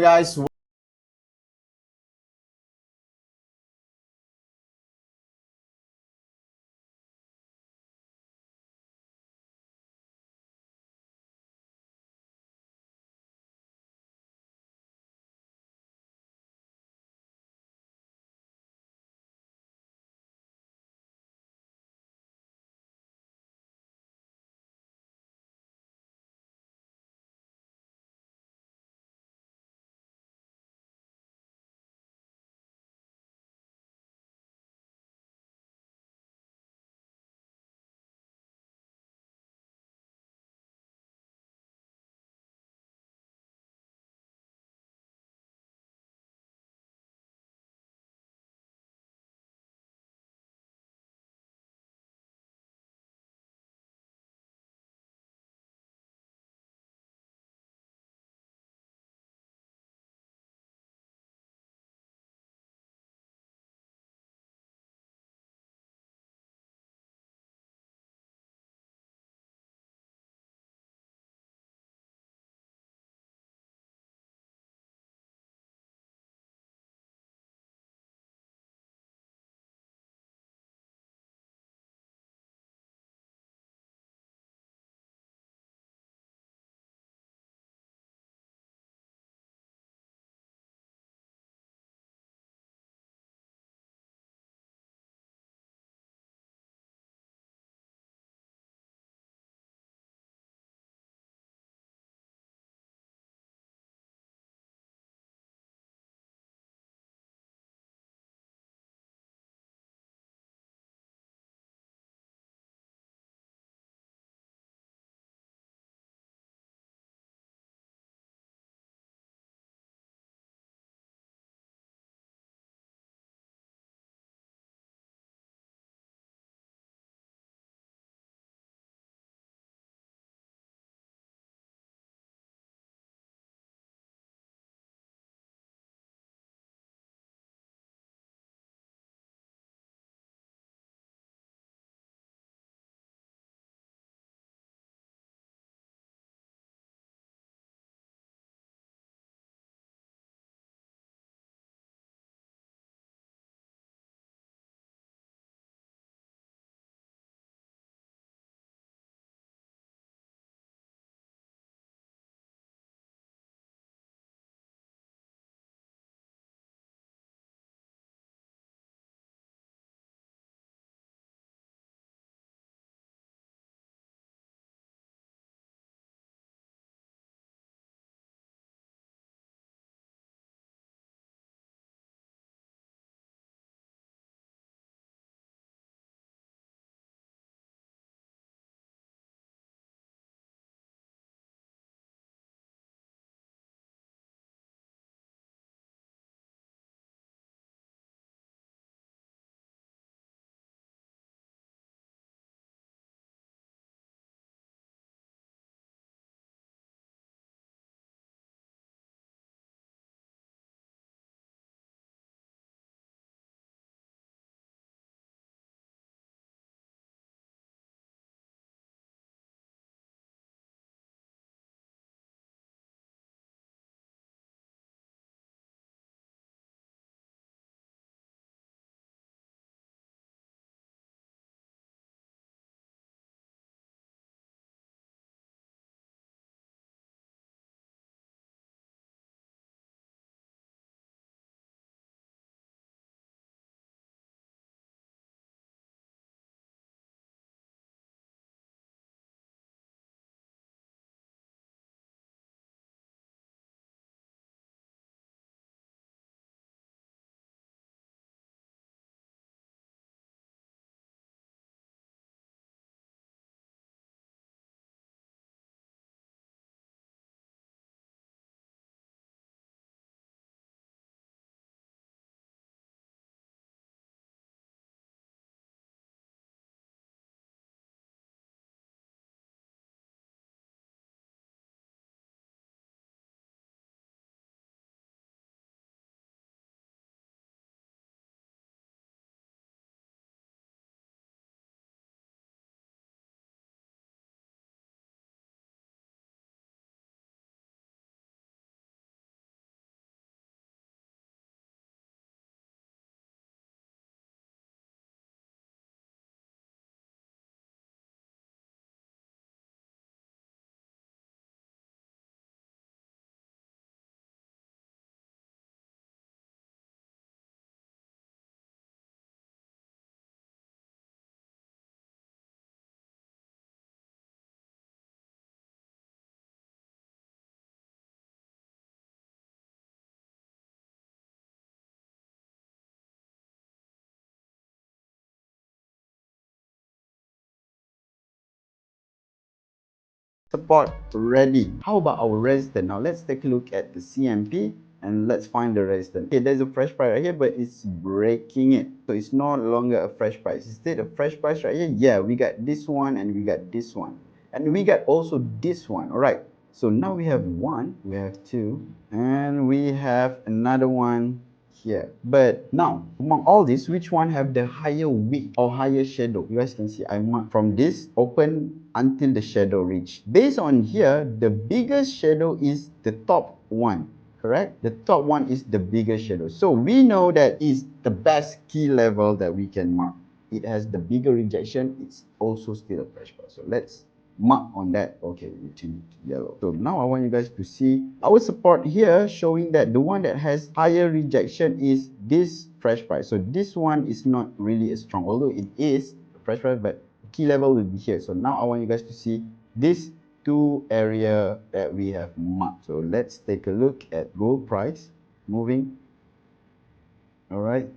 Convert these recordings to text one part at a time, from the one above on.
guys. support ready. How about our resistance? Now let's take a look at the CMP and let's find the resistance. Okay, there's a fresh price right here, but it's breaking it. So it's no longer a fresh price. Instead, a fresh price right here, yeah, we got this one and we got this one. And we got also this one, all right? So now we have one, we have two, and we have another one here. But now, among all this, which one have the higher wick or higher shadow? You guys can see I mark from this open until the shadow reach. Based on here, the biggest shadow is the top one. Correct? The top one is the biggest shadow. So we know that is the best key level that we can mark. It has the bigger rejection. It's also still a fresh bar. So let's mark on that. Okay, we change it to yellow. So now I want you guys to see our support here showing that the one that has higher rejection is this fresh price. So this one is not really as strong, although it is a fresh price, but key level will be here. So now I want you guys to see this two area that we have marked. So let's take a look at gold price moving. All right.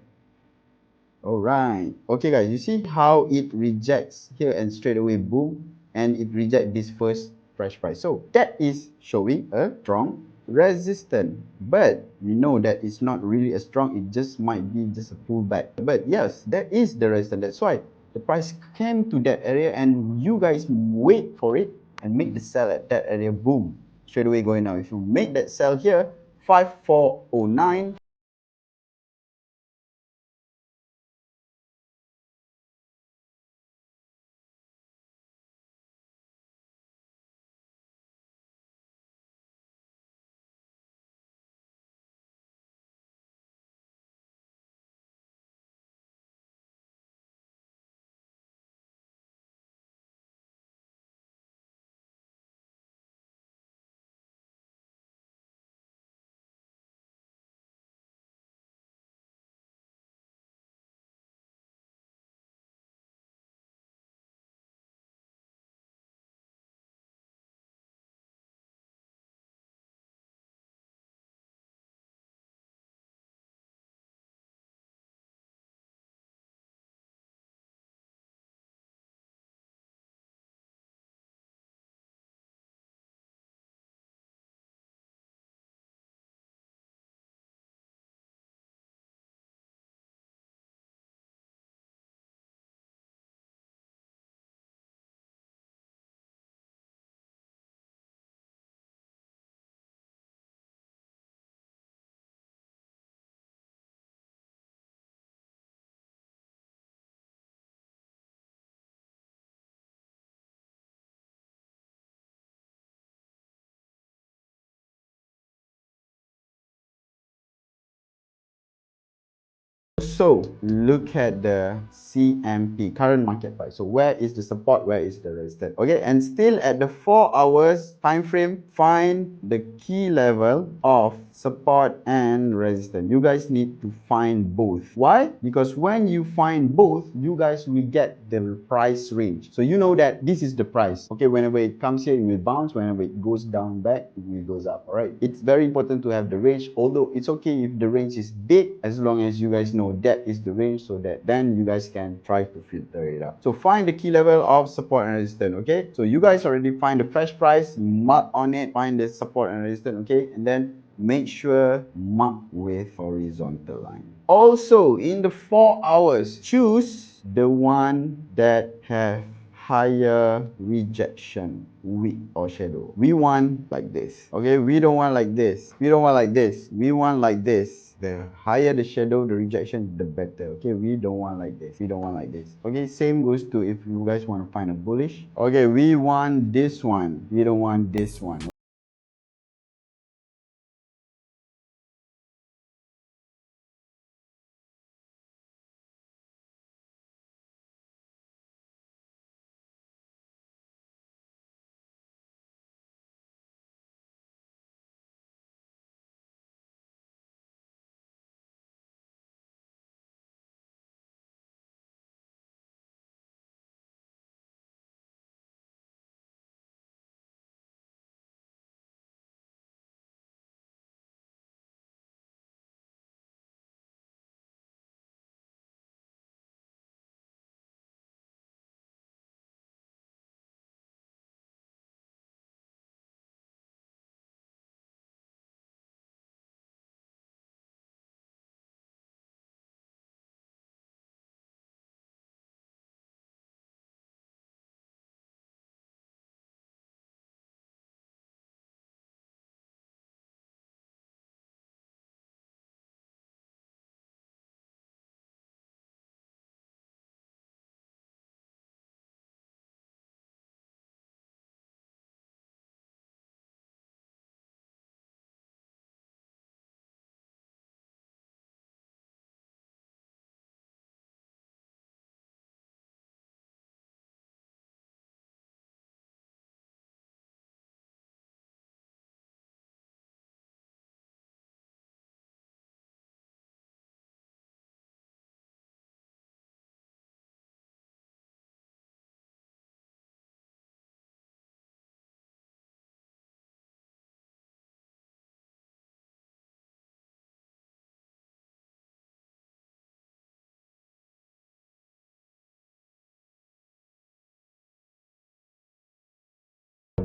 Alright. Okay guys, you see how it rejects here and straight away boom, and it rejects this first fresh price. So that is showing a strong resistance. But we know that it's not really as strong, it just might be just a pullback. But yes, that is the resistance. That's why the price came to that area and you guys wait for it and make the sell at that area, boom, straight away going down. If you make that sell here, 5409. So look at the CMP, current market price. So where is the support, where is the resistance? Okay, and still at the 4 hours time frame, find the key level of support and resistance. You guys need to find both. Why? Because when you find both, you guys will get the price range. So you know that this is the price. Okay, whenever it comes here, it will bounce. Whenever it goes down back, it will goes up. All right. It's very important to have the range, although it's okay if the range is big, as long as you guys know that is the range, so that then you guys can try to filter it out. So find the key level of support and resistance. Okay, so you guys already find the fresh price, mark on it, find the support and resistance. Okay, and then make sure mark with horizontal line. Also, in the 4 hours, choose the one that have higher rejection wick or shadow. We want like this. Okay, we don't want like this. We don't want like this. We want like this. The higher the shadow, the rejection, the better. Okay, we don't want like this. We don't want like this. Okay, same goes to if you guys want to find a bullish. Okay, we want this one. We don't want this one.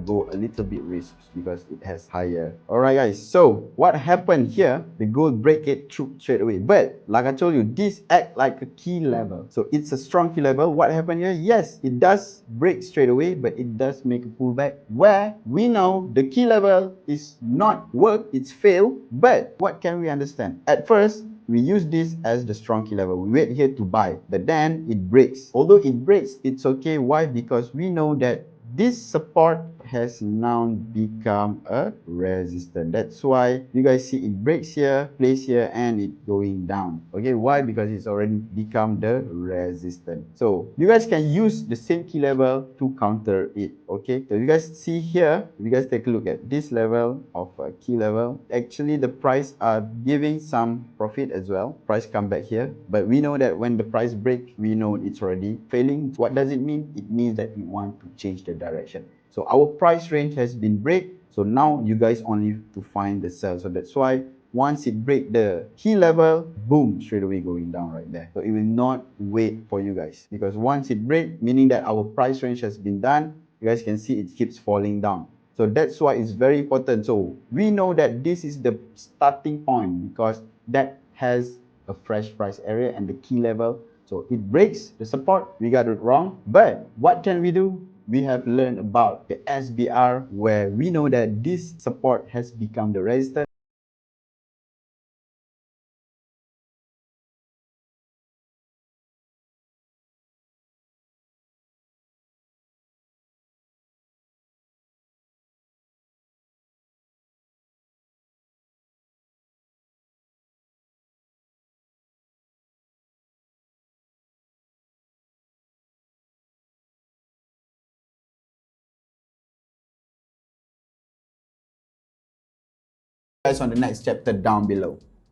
go a little bit risky because it has higher. Alright guys, so what happened here, the gold break it through straight away. But like I told you, this act like a key level. So it's a strong key level. What happened here? Yes, it does break straight away, but it does make a pullback where we know the key level is not work, it's failed. But what can we understand? At first, we use this as the strong key level. We wait here to buy, but then it breaks. Although it breaks, it's okay. Why? Because we know that this support has now become a resistance. That's why you guys see it breaks here, place here, and it going down. Okay, why? Because it's already become the resistance. So you guys can use the same key level to counter it. Okay, so you guys see here, if you guys take a look at this level of a key level, actually the price are giving some profit as well. Price come back here, but we know that when the price break, we know it's already failing. What does it mean? It means that we want to change the direction. So our price range has been break. So now you guys only to find the sell. So that's why once it break the key level, boom, straight away going down right there. So it will not wait for you guys, because once it break, meaning that our price range has been done, you guys can see it keeps falling down. So that's why it's very important. So we know that this is the starting point because that has a fresh price area and the key level. So it breaks the support, we got it wrong. But what can we do? We have learned about the SBR, where we know that this support has become the resistance. Guys on the next chapter down below.